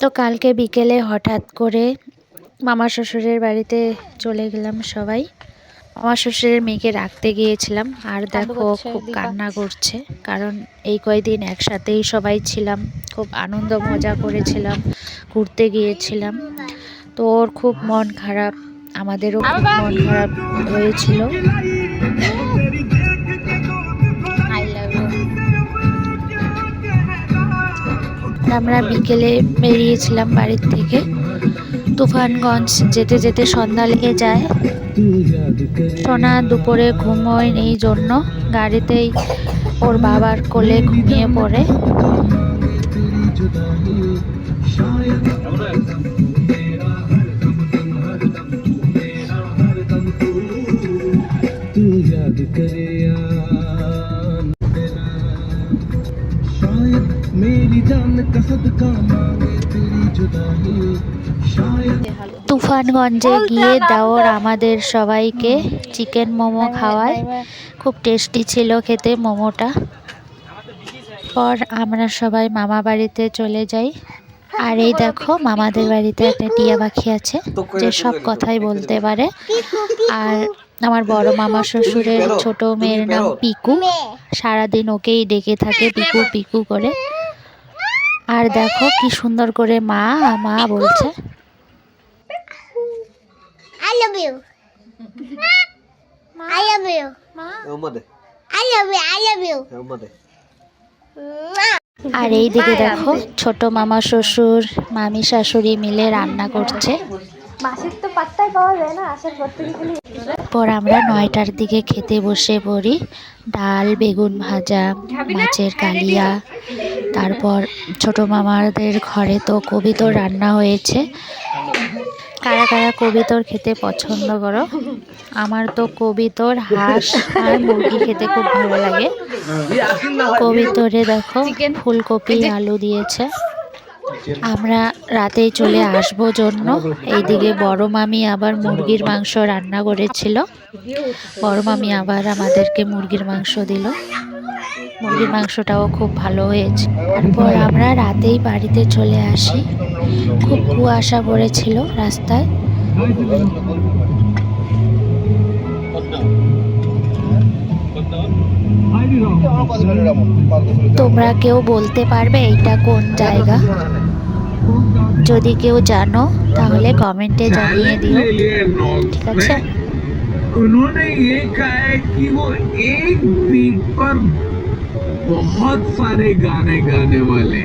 তো কালকে বিকেলে হঠাৎ করে মামা শ্বশুরের বাড়িতে চলে গেলাম সবাই। মামা শ্বশুরের মেয়েকে রাখতে গিয়েছিলাম, আর দেখো খুব কান্না করছে, কারণ এই কয়দিন একসাথেই সবাই ছিলাম, খুব আনন্দ মজা করেছিলাম, ঘুরতে গিয়েছিলাম। তো ওর খুব মন খারাপ, আমাদেরও খুব মন খারাপ হয়েছিল। আমরা বিকেলে বেরিয়েছিলাম বাড়ির থেকে। তুফানগঞ্জ যেতে যেতে সন্ধ্যা লেগে যায়। সোনা দুপুরে ঘুমোয় এই জন্য গাড়িতেই ওর বাবার কোলে ঘুমিয়ে পড়ে। তুফানগঞ্জে গিয়ে দেওর আমাদের সবাইকে চিকেন মোমো খাওয়ায়, খুব টেস্টি ছিল খেতে মোমোটা। পর আমরা সবাই মামা বাড়িতে চলে যাই। আর এই দেখো মামাদের বাড়িতে একটা টিয়া পাখি আছে, যে সব কথাই বলতে পারে। আর আমার বড় মামা শ্বশুরের ছোট মেয়ের নাম পিকু, সারাদিন ওকেই ডেকে থাকে পিকু পিকু করে। আর দেখো কি সুন্দর করে মা মা বলছে। I love you. I love you. I love you. I love you. আর এই দিকে দেখো ছোট মামা শ্বশুর মামি শাশুড়ি মিলে রান্না করছে। মাছের তো পাত্তাই পাওয়া যায় না, আসার পর থেকে খালি। পর আমরা 9টার দিকে খেতে বসে পড়ি। ডাল, বেগুন ভাজা, মাছের কালিয়া, তারপর ছোট মামাদের ঘরে তো কবিতর রান্না হয়েছে। কারা কারা কবিতর খেতে পছন্দ করো? আমার তো কবিতর, হাঁস আর মুরগি খেতে খুব ভালো লাগে। কবিতরে দেখো ফুলকপি আলু দিয়েছে। আমরা রাতেই চলে আসবো জন্য এইদিকে বড় মামি আবার মুরগির মাংস রান্না করেছিল। বড় মামি আবার আমাদেরকে মুরগির মাংস দিল। মুরগির মাংসটাও খুব ভালো হয়েছে। তারপর আমরা রাতেই বাড়িতে চলে আসি। খুব কুয়াশা পড়েছিল রাস্তায়। তোমরা কেউ বলতে পারবে এটা কোন জায়গা? যদি কেউ জানো তাহলে কমেন্টে জানিয়ে দিও, ঠিক আছে? उन्होंने ये कहा है कि वो एक बीट पर बहुत सारे गाने गाने वाले